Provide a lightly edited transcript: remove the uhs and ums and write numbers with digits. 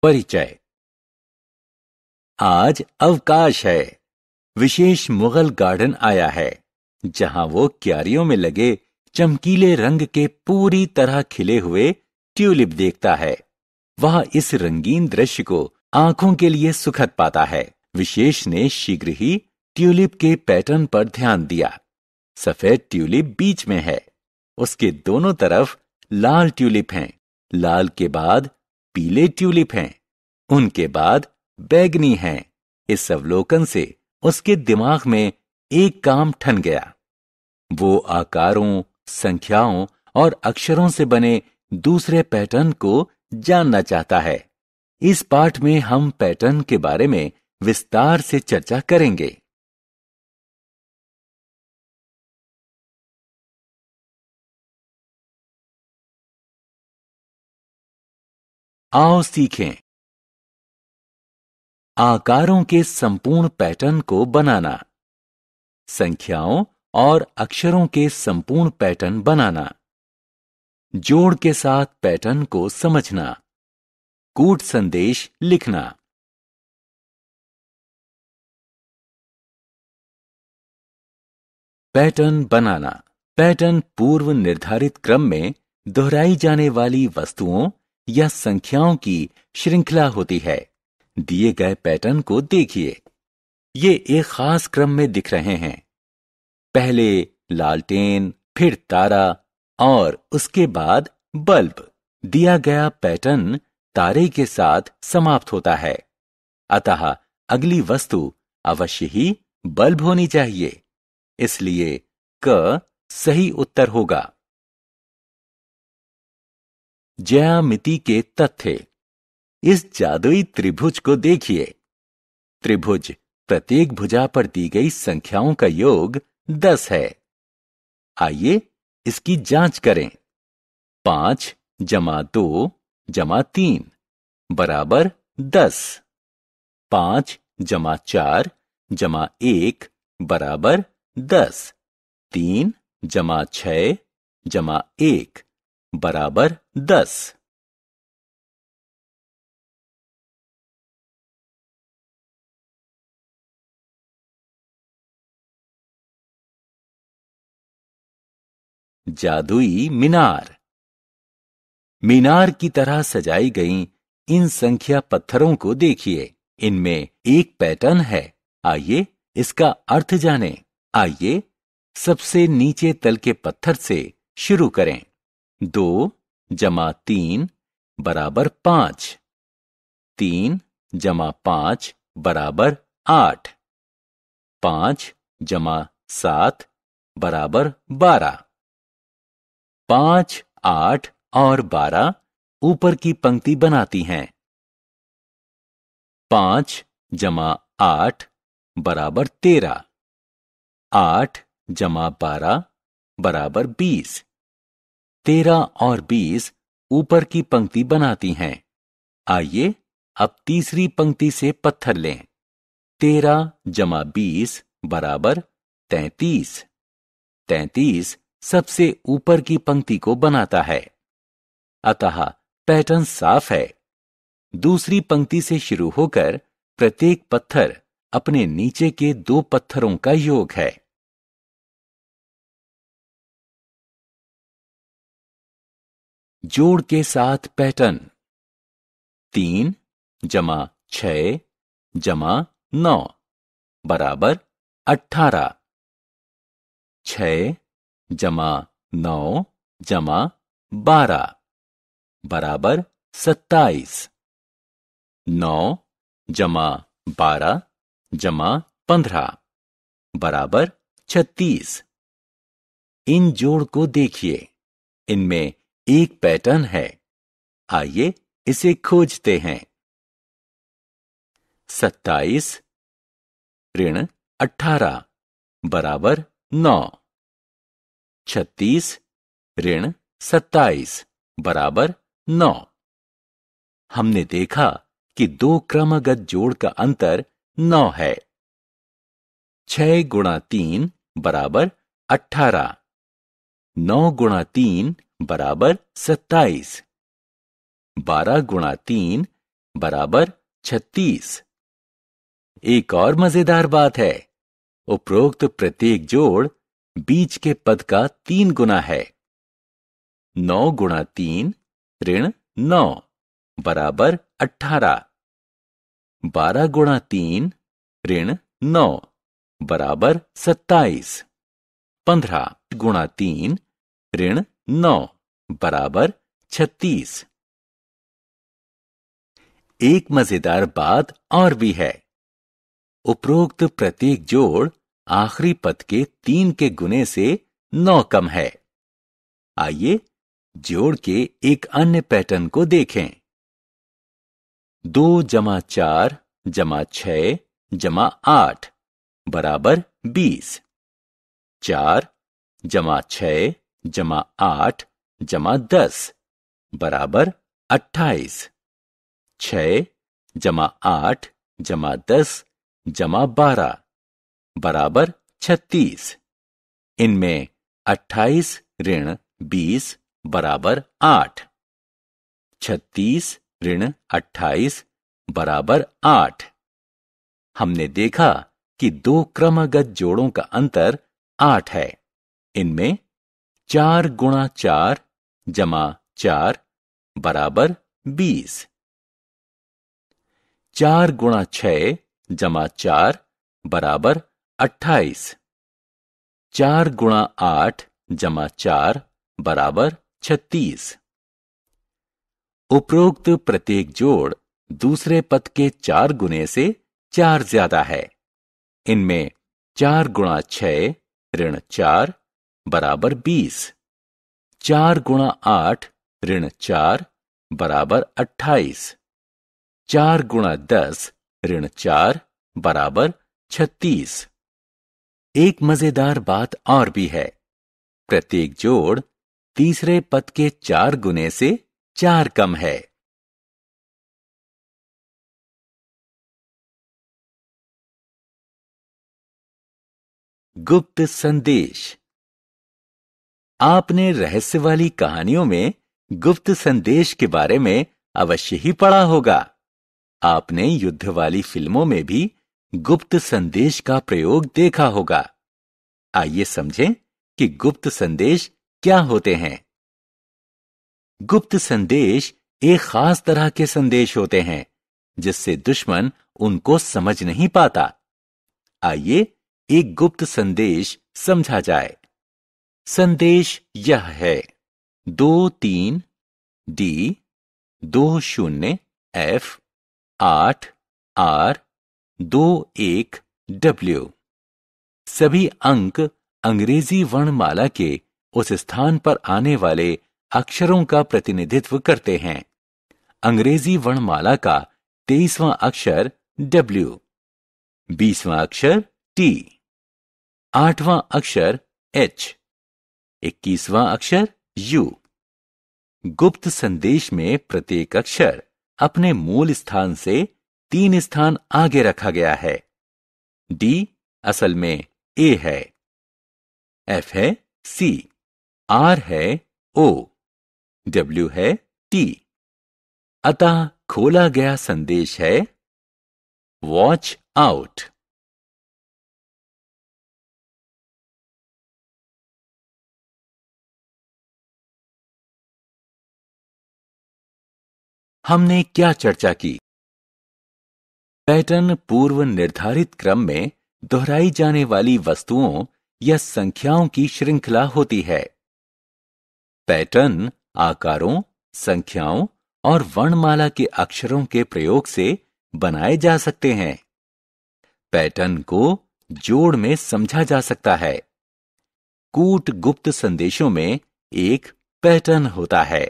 परिचय। आज अवकाश है। विशेष मुगल गार्डन आया है, जहां वो क्यारियों में लगे चमकीले रंग के पूरी तरह खिले हुए ट्यूलिप देखता है। वह इस रंगीन दृश्य को आंखों के लिए सुखद पाता है। विशेष ने शीघ्र ही ट्यूलिप के पैटर्न पर ध्यान दिया। सफेद ट्यूलिप बीच में है, उसके दोनों तरफ लाल ट्यूलिप हैं। लाल के बाद पीले ट्यूलिप हैं, उनके बाद बैंगनी हैं। इस अवलोकन से उसके दिमाग में एक काम ठन गया। वो आकारों, संख्याओं और अक्षरों से बने दूसरे पैटर्न को जानना चाहता है। इस पाठ में हम पैटर्न के बारे में विस्तार से चर्चा करेंगे। आओ सीखें। आकारों के संपूर्ण पैटर्न को बनाना, संख्याओं और अक्षरों के संपूर्ण पैटर्न बनाना, जोड़ के साथ पैटर्न को समझना, कूट संदेश लिखना। पैटर्न बनाना। पैटर्न पूर्व निर्धारित क्रम में दोहराई जाने वाली वस्तुओं या संख्याओं की श्रृंखला होती है। दिए गए पैटर्न को देखिए। ये एक खास क्रम में दिख रहे हैं। पहले लालटेन, फिर तारा और उसके बाद बल्ब। दिया गया पैटर्न तारे के साथ समाप्त होता है, अतः अगली वस्तु अवश्य ही बल्ब होनी चाहिए। इसलिए क सही उत्तर होगा। ज्यामिति के तथ्य। इस जादुई त्रिभुज को देखिए। त्रिभुज प्रत्येक भुजा पर दी गई संख्याओं का योग 10 है। आइए इसकी जांच करें। 5 जमा 2 जमा 3 बराबर 10। 5 जमा 4 जमा 1 बराबर 10। 3 जमा 6 जमा 1 बराबर 10। जादुई मीनार। मीनार की तरह सजाई गई इन संख्या पत्थरों को देखिए। इनमें एक पैटर्न है। आइए इसका अर्थ जानें। आइए सबसे नीचे तल के पत्थर से शुरू करें। 2 जमा 3 बराबर 5। 3 जमा 5 बराबर 8। 5 जमा 7 बराबर 12। 5, 8 और 12 ऊपर की पंक्ति बनाती हैं। 5 जमा 8 बराबर 13। 8 जमा 12 बराबर 20। 13 और 20 ऊपर की पंक्ति बनाती हैं। आइए अब तीसरी पंक्ति से पत्थर लें। 13 जमा 20 बराबर 33। 33 सबसे ऊपर की पंक्ति को बनाता है, अतः पैटर्न साफ है। दूसरी पंक्ति से शुरू होकर प्रत्येक पत्थर अपने नीचे के 2 पत्थरों का योग है। जोड़ के साथ पैटर्न। 3 जमा 6 जमा 9 बराबर 18। 6 जमा 9 जमा 12 बराबर 27। 9 जमा 12 जमा 15 बराबर 36। इन जोड़ को देखिए। इनमें एक पैटर्न है। आइए इसे खोजते हैं। 27 ऋण 18 बराबर 9। 36 ऋण 27 बराबर 9। हमने देखा कि 2 क्रमगत जोड़ का अंतर 9 है। 6 गुणा 3 बराबर 18। 9 गुणा 3 बराबर 27। 12 गुणा 3 बराबर 36। एक और मजेदार बात है, उपरोक्त प्रत्येक जोड़ बीच के पद का 3 गुना है। 9 गुणा 3 ऋण 9 बराबर 18। 12 गुणा 3 ऋण 9 बराबर 27। 15 गुणा 3 ऋण 9 बराबर 36। एक मजेदार बात और भी है, उपरोक्त प्रत्येक जोड़ आखिरी पद के 3 के गुने से 9 कम है। आइए जोड़ के एक अन्य पैटर्न को देखें। 2 जमा 4 जमा 6 जमा 8 बराबर 20। 4 जमा 6 जमा 8 जमा 10 बराबर 28। 6 जमा 8 जमा 10 जमा 12 बराबर 36। इनमें 28 ऋण 20 बराबर 8। 36 ऋण 28 बराबर 8। हमने देखा कि 2 क्रमगत जोड़ों का अंतर 8 है। इनमें 4 गुणा 4 जमा 4 बराबर 20। 4 गुणा 6 जमा 4 बराबर 28। 4 गुणा 8 जमा 4 बराबर 36। उपरोक्त प्रत्येक जोड़ दूसरे पद के 4 गुने से 4 ज्यादा है। इनमें 4 गुणा 6 ऋण 4 बराबर 20। 4 गुणा 8 ऋण 4 बराबर 28। 4 गुणा 10 ऋण 4 बराबर 36। एक मजेदार बात और भी है, प्रत्येक जोड़ तीसरे पद के 4 गुने से 4 कम है। गुप्त संदेश। आपने रहस्य वाली कहानियों में गुप्त संदेश के बारे में अवश्य ही पढ़ा होगा। आपने युद्ध वाली फिल्मों में भी गुप्त संदेश का प्रयोग देखा होगा। आइए समझें कि गुप्त संदेश क्या होते हैं। गुप्त संदेश एक खास तरह के संदेश होते हैं जिससे दुश्मन उनको समझ नहीं पाता। आइए एक गुप्त संदेश समझा जाए। संदेश यह है: 23 D 20 F 8 R 21 W। सभी अंक अंग्रेजी वर्णमाला के उस स्थान पर आने वाले अक्षरों का प्रतिनिधित्व करते हैं। अंग्रेजी वर्णमाला का 23वां अक्षर W, 20वां अक्षर T, 8वां अक्षर H, 21वां अक्षर U। गुप्त संदेश में प्रत्येक अक्षर अपने मूल स्थान से 3 स्थान आगे रखा गया है। D असल में A है, F है C, R है O, W है T। अतः खोला गया संदेश है वॉच आउट। हमने क्या चर्चा की? पैटर्न पूर्व निर्धारित क्रम में दोहराई जाने वाली वस्तुओं या संख्याओं की श्रृंखला होती है। पैटर्न आकारों, संख्याओं और वर्णमाला के अक्षरों के प्रयोग से बनाए जा सकते हैं। पैटर्न को जोड़ में समझा जा सकता है। कूट गुप्त संदेशों में एक पैटर्न होता है।